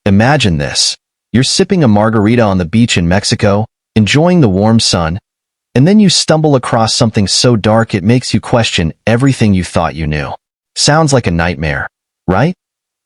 Imagine this. You're sipping a margarita on the beach in Mexico, enjoying the warm sun, and then you stumble across something so dark it makes you question everything you thought you knew. Sounds like a nightmare, right?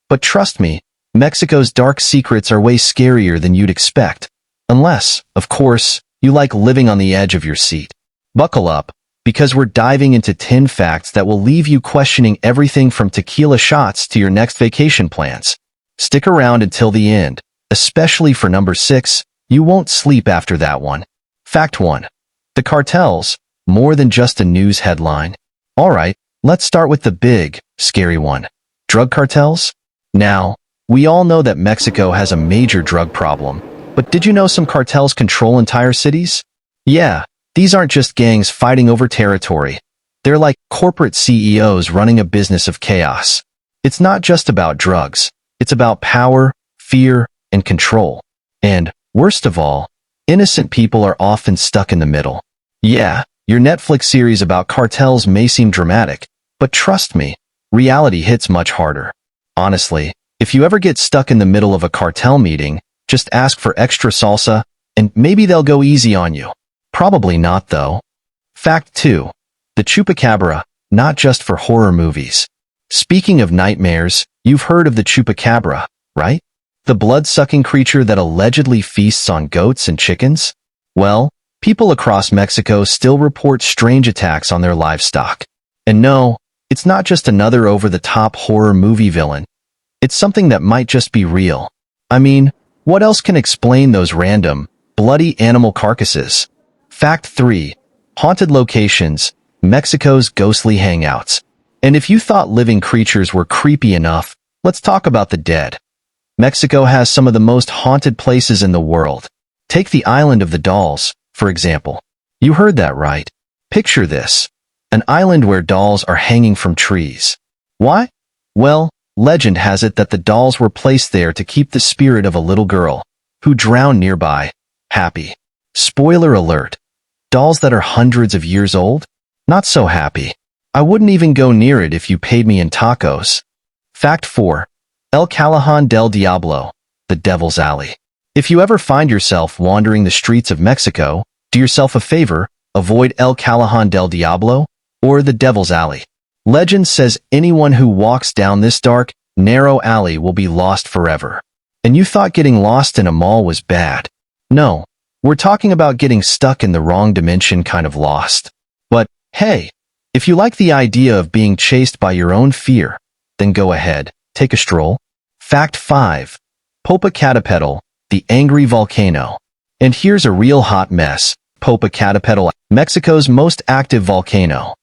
But trust me, Mexico's dark secrets are way scarier than you'd expect. Unless, of course, you like living on the edge of your seat. Buckle up, because we're diving into 10 facts that will leave you questioning everything from tequila shots to your next vacation plans. Stick around until the end, especially for number 6, you won't sleep after that one. Fact 1. The cartels, more than just a news headline. Alright, let's start with the big, scary one. Drug cartels? Now, we all know that Mexico has a major drug problem, but did you know some cartels control entire cities? Yeah, these aren't just gangs fighting over territory. They're like corporate CEOs running a business of chaos. It's not just about drugs. It's about power, fear, and control. And, worst of all, innocent people are often stuck in the middle. Yeah, your Netflix series about cartels may seem dramatic, but trust me, reality hits much harder. Honestly, if you ever get stuck in the middle of a cartel meeting, just ask for extra salsa, and maybe they'll go easy on you. Probably not, though. Fact 2. The chupacabra, not just for horror movies. Speaking of nightmares, you've heard of the chupacabra, right? The blood-sucking creature that allegedly feasts on goats and chickens? Well, people across Mexico still report strange attacks on their livestock. And no, it's not just another over-the-top horror movie villain. It's something that might just be real. I mean, what else can explain those random, bloody animal carcasses? Fact 3. Haunted locations, Mexico's ghostly hangouts. And if you thought living creatures were creepy enough, let's talk about the dead. Mexico has some of the most haunted places in the world. Take the island of the dolls, for example. You heard that right. Picture this. An island where dolls are hanging from trees. Why? Well, legend has it that the dolls were placed there to keep the spirit of a little girl, who drowned nearby, happy. Spoiler alert. Dolls that are hundreds of years old? Not so happy. I wouldn't even go near it if you paid me in tacos. Fact 4. El Callejón del Diablo, the Devil's Alley. If you ever find yourself wandering the streets of Mexico, do yourself a favor, avoid El Callejón del Diablo, or the Devil's Alley. Legend says anyone who walks down this dark, narrow alley will be lost forever. And you thought getting lost in a mall was bad. No, we're talking about getting stuck in the wrong dimension kind of lost. But, hey, if you like the idea of being chased by your own fear, then go ahead, take a stroll. Fact 5. Popocatépetl, the angry volcano. And here's a real hot mess. Popocatépetl, Mexico's most active volcano.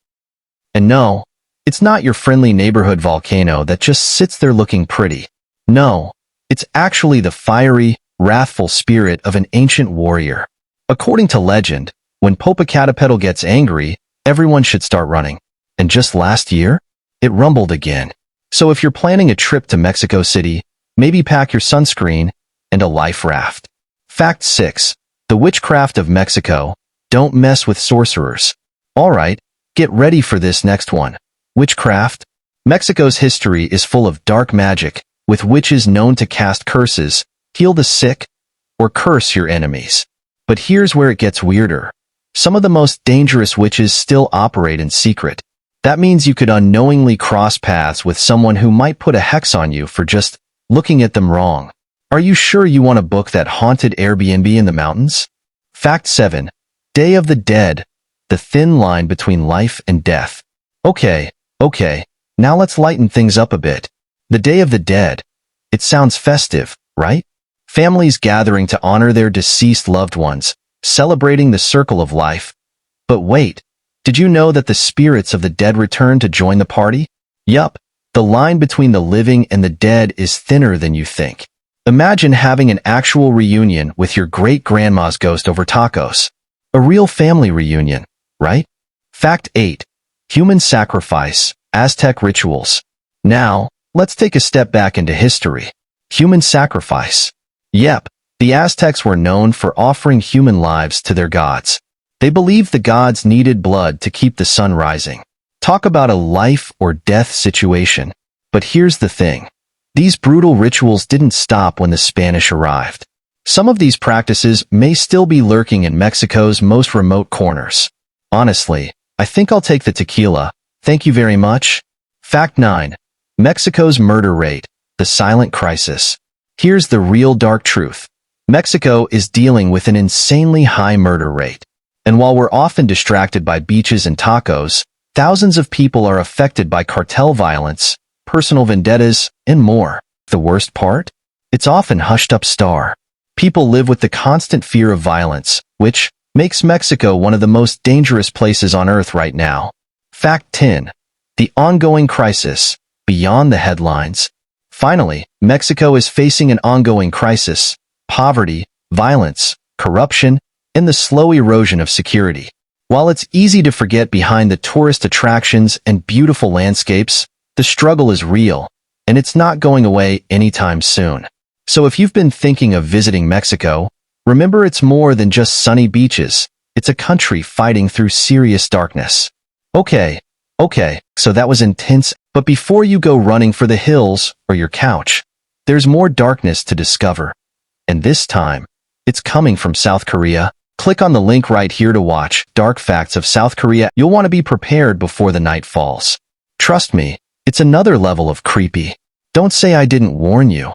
And no, it's not your friendly neighborhood volcano that just sits there looking pretty. No, it's actually the fiery, wrathful spirit of an ancient warrior. According to legend, when Popocatépetl gets angry, everyone should start running. And just last year, it rumbled again. So if you're planning a trip to Mexico City, maybe pack your sunscreen and a life raft. Fact 6. The witchcraft of Mexico. Don't mess with sorcerers. Alright, get ready for this next one. Witchcraft. Mexico's history is full of dark magic, with witches known to cast curses, heal the sick, or curse your enemies. But here's where it gets weirder. Some of the most dangerous witches still operate in secret. That means you could unknowingly cross paths with someone who might put a hex on you for just looking at them wrong. Are you sure you want to book that haunted Airbnb in the mountains? Fact 7. Day of the Dead, the thin line between life and death. Okay, now let's lighten things up a bit. The Day of the Dead. It sounds festive, right? Families gathering to honor their deceased loved ones, celebrating the circle of life. But wait, did you know that the spirits of the dead return to join the party? Yup, the line between the living and the dead is thinner than you think. Imagine having an actual reunion with your great-grandma's ghost over tacos. A real family reunion, right? Fact 8. Human sacrifice, Aztec rituals. Now, let's take a step back into history. Human sacrifice. Yep, the Aztecs were known for offering human lives to their gods. They believed the gods needed blood to keep the sun rising. Talk about a life or death situation. But here's the thing. These brutal rituals didn't stop when the Spanish arrived. Some of these practices may still be lurking in Mexico's most remote corners. Honestly, I think I'll take the tequila. Thank you very much. Fact 9. Mexico's murder rate, the silent crisis. Here's the real dark truth. Mexico is dealing with an insanely high murder rate. And while we're often distracted by beaches and tacos, thousands of people are affected by cartel violence, personal vendettas, and more. The worst part? It's often hushed up star. People live with the constant fear of violence, which makes Mexico one of the most dangerous places on earth right now. Fact 10. The ongoing crisis, beyond the headlines. Finally, Mexico is facing an ongoing crisis: poverty, violence, corruption, and the slow erosion of security. While it's easy to forget behind the tourist attractions and beautiful landscapes, the struggle is real, and it's not going away anytime soon. So if you've been thinking of visiting Mexico, remember it's more than just sunny beaches. It's a country fighting through serious darkness. Okay, so that was intense, but before you go running for the hills or your couch, there's more darkness to discover. And this time, it's coming from South Korea. Click on the link right here to watch Dark Facts of South Korea. You'll want to be prepared before the night falls. Trust me, it's another level of creepy. Don't say I didn't warn you.